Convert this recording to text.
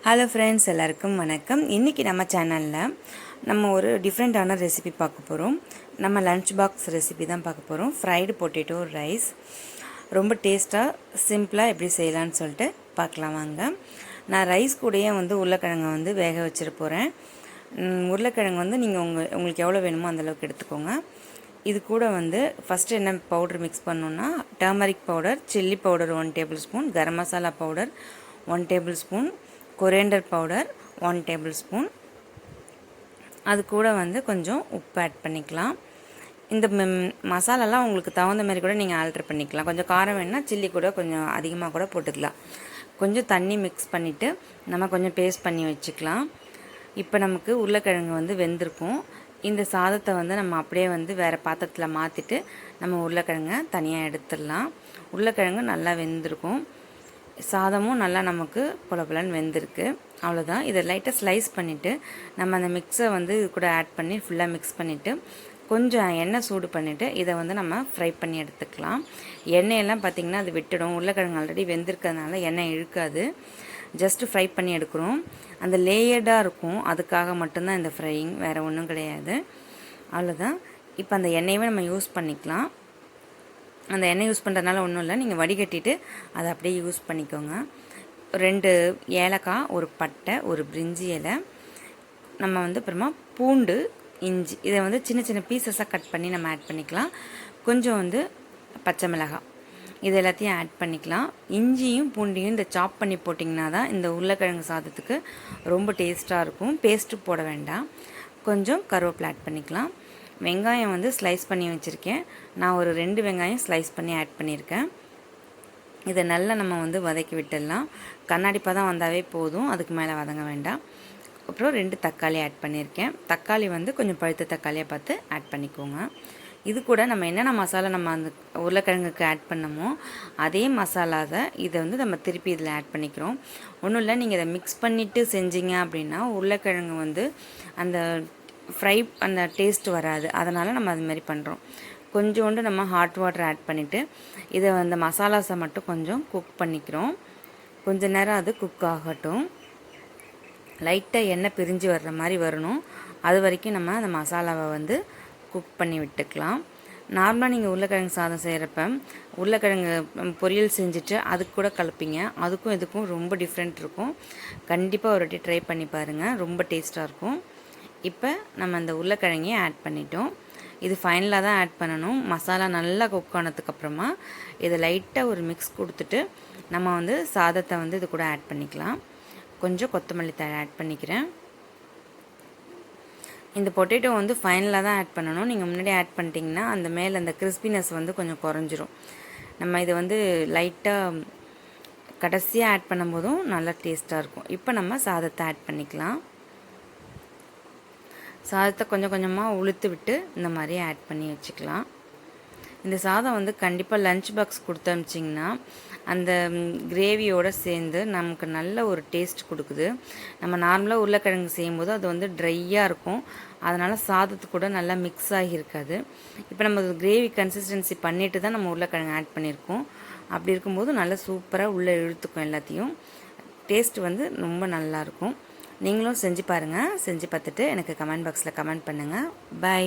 Hello friends, எல்லாருக்கும் வணக்கம். இன்றைக்கி நம்ம சேனலில் நம்ம ஒரு டிஃப்ரெண்ட்டான ரெசிபி பார்க்க போகிறோம். நம்ம லன்ச் பாக்ஸ் ரெசிபி தான் பார்க்க போகிறோம். ஃப்ரைடு பொட்டேட்டோ ரைஸ் ரொம்ப டேஸ்ட்டாக சிம்பிளாக எப்படி செய்யலான்னு சொல்லிட்டு பார்க்கலாம் வாங்க. நான் ரைஸ் கூடயே உருளைக்கிழங்கை வேக வச்சிட போகிறேன். உருளைக்கிழங்கு நீங்கள் உங்களுக்கு எவ்வளோ வேணுமோ அந்தளவுக்கு எடுத்துக்கோங்க. இது கூட ஃபஸ்ட்டு என்ன பவுடர் மிக்ஸ் பண்ணணுன்னா, turmeric powder, chilli powder 1 tablespoon, garam masala powder 1 tablespoon, coriander powder 1 tablespoon, அது கூட கொஞ்சம் உப்பு ஆட் பண்ணிக்கலாம். இந்த மசாலாலாம் உங்களுக்கு தகுந்த மாதிரி கூட நீங்கள் ஆல்ட்ரு பண்ணிக்கலாம். கொஞ்சம் காரம் வேணுன்னா சில்லி கூட கொஞ்சம் அதிகமாக கூட போட்டுக்கலாம். கொஞ்சம் தண்ணி மிக்ஸ் பண்ணிவிட்டு நம்ம கொஞ்சம் பேஸ்ட் பண்ணி வச்சுக்கலாம். இப்போ நமக்கு உருளைக்கிழங்கு வெந்திருக்கும். இந்த சாதத்தை நம்ம அப்படியே வேறு பாத்திரத்தில் மாற்றிட்டு நம்ம உருளைக்கிழங்கை தனியாக எடுத்துடலாம். உருளைக்கிழங்கு நல்லா வெந்திருக்கும், சாதமும் நல்லா நமக்கு பொலப்பலன்னு வெந்திருக்கு. அவ்வளோதான். இதை லைட்டாக ஸ்லைஸ் பண்ணிவிட்டு நம்ம அந்த மிக்ஸை இது கூட ஆட் பண்ணி ஃபுல்லாக மிக்ஸ் பண்ணிவிட்டு கொஞ்சம் எண்ணெய் சூடு பண்ணிவிட்டு இதை நம்ம ஃப்ரை பண்ணி எடுத்துக்கலாம். எண்ணெயெல்லாம் பார்த்திங்கன்னா அது விட்டுடும். உருளைக்கிழங்கு ஆல்ரெடி வெந்திருக்கிறதுனால எண்ணெய் இழுக்காது. ஜஸ்ட்டு ஃப்ரை பண்ணி எடுக்கிறோம். அந்த லேயர்டாக இருக்கும், அதுக்காக மட்டும்தான் இந்த ஃப்ரையிங், வேறு ஒன்றும் கிடையாது. அவ்வளோதான். இப்போ அந்த எண்ணெயவே நம்ம யூஸ் பண்ணிக்கலாம். அந்த எண்ணெய் யூஸ் பண்ணுறதுனால ஒன்றும் இல்லை, நீங்கள் வடிகட்டிட்டு அதை அப்படியே யூஸ் பண்ணிக்கோங்க. 2 ஏலக்காய், ஒரு பட்டை, ஒரு பிரிஞ்சி இலை, நம்ம அப்புறமா பூண்டு, இஞ்சி, இதை சின்ன சின்ன பீசஸாக கட் பண்ணி நம்ம ஆட் பண்ணிக்கலாம். கொஞ்சம் பச்சை மிளகாய், இது எல்லாத்தையும் ஆட் பண்ணிக்கலாம். இஞ்சியும் பூண்டையும் இந்த சாப் பண்ணி போட்டிங்கன்னா தான் இந்த உருளைக்கிழங்கு சாதத்துக்கு ரொம்ப டேஸ்ட்டாக இருக்கும். பேஸ்ட்டு போட வேண்டாம். கொஞ்சம் கருவேப்பிலை ஆட் பண்ணிக்கலாம். வெங்காயம் ஸ்லைஸ் பண்ணி வச்சுருக்கேன். நான் ஒரு 2 வெங்காயம் ஸ்லைஸ் பண்ணி ஆட் பண்ணியிருக்கேன். இதை நல்லா நம்ம வதக்கி விட்டுடலாம். கண்ணாடி பதம் வந்தாவே போதும், அதுக்கு மேலே வதங்க வேண்டாம். அப்புறம் 2 தக்காளி ஆட் பண்ணியிருக்கேன். தக்காளி கொஞ்சம் பழுத்த தக்காளியாக பார்த்து ஆட் பண்ணிக்கோங்க. இது கூட நம்ம என்னென்ன மசாலா நம்ம அந்த உருளைக்கிழங்குக்கு ஆட் பண்ணமோ அதே மசாலாவை இதை நம்ம திருப்பி இதில் ஆட் பண்ணிக்கிறோம். ஒன்றும் இல்லை, நீங்கள் இதை மிக்ஸ் பண்ணிவிட்டு செஞ்சீங்க அப்படின்னா உருளைக்கிழங்கு அந்த ஃப்ரை அந்த டேஸ்ட் வராது. அதனால் நம்ம அதுமாரி பண்ணுறோம். கொஞ்சோண்டு நம்ம ஹாட் வாட்டர் ஆட் பண்ணிவிட்டு இதை அந்த மசாலாஸை மட்டும் கொஞ்சம் குக் பண்ணிக்கிறோம். கொஞ்ச நேரம் அது குக் ஆகட்டும். லைட்டாக எண்ணெய் பிரிஞ்சு வர்ற மாதிரி வரணும். அது வரைக்கும் நம்ம அந்த மசாலாவை குக் பண்ணி விட்டுக்கலாம். நார்மலாக நீங்கள் உருளைக்கிழங்கு சாதம் செய்கிறப்ப உருளைக்கிழங்கு பொரியல் செஞ்சுட்டு அதுக்கு கூட கலப்பீங்க. அதுக்கும் இதுக்கும் ரொம்ப டிஃப்ரெண்ட் இருக்கும். கண்டிப்பாக ஒரு வாட்டி ட்ரை பண்ணி பாருங்கள், ரொம்ப டேஸ்ட்டாக இருக்கும். இப்போ நம்ம அந்த உருளைக்கிழங்கையும் ஆட் பண்ணிட்டோம். இது ஃபைனலாக தான் ஆட் பண்ணணும். மசாலா நல்லா குக் ஆனதுக்கப்புறமா இதை லைட்டாக ஒரு மிக்ஸ் கொடுத்துட்டு நம்ம சாதத்தை இது கூட ஆட் பண்ணிக்கலாம். கொஞ்சம் கொத்தமல்லி தழை ஆட் பண்ணிக்கிறேன். இந்த பொட்டேட்டோ ஃபைனலாக தான் ஆட் பண்ணணும். நீங்கள் முன்னாடி ஆட் பண்ணிட்டீங்கன்னா அந்த மேலே அந்த கிறிஸ்பினஸ் கொஞ்சம் குறைஞ்சிரும். நம்ம இது லைட்டாக கடைசியாக ஆட் பண்ணும்போதும் நல்லா டேஸ்ட்டாக இருக்கும். இப்போ நம்ம சாதத்தை ஆட் பண்ணிக்கலாம். சாதத்தை கொஞ்சம் கொஞ்சமாக உளுத்து விட்டு இந்த மாதிரி ஆட் பண்ணி வச்சுக்கலாம். இந்த சாதம் கண்டிப்பாக லன்ச் பாக்ஸ் கொடுத்து அனுப்பிச்சிங்கன்னா அந்த கிரேவியோடு சேர்ந்து நமக்கு நல்ல ஒரு டேஸ்ட் கொடுக்குது. நம்ம நார்மலாக உருளைக்கிழங்கு செய்யும்போது அது ட்ரையாக இருக்கும், அதனால் சாதத்து கூட நல்லா மிக்ஸ் ஆகியிருக்காது. இப்போ நம்ம கிரேவி கன்சிஸ்டன்சி பண்ணிவிட்டு தான் நம்ம உருளைக்கிழங்கு ஆட் பண்ணியிருக்கோம். அப்படி இருக்கும்போது நல்லா சூப்பராக உள்ளே இழுத்துக்கும் எல்லாத்தையும். டேஸ்ட் ரொம்ப நல்லாயிருக்கும். நீங்களும் செஞ்சு பாருங்கள். செஞ்சு பார்த்துட்டு எனக்கு கமெண்ட் பாக்ஸில் கமெண்ட் பண்ணுங்கள். பை.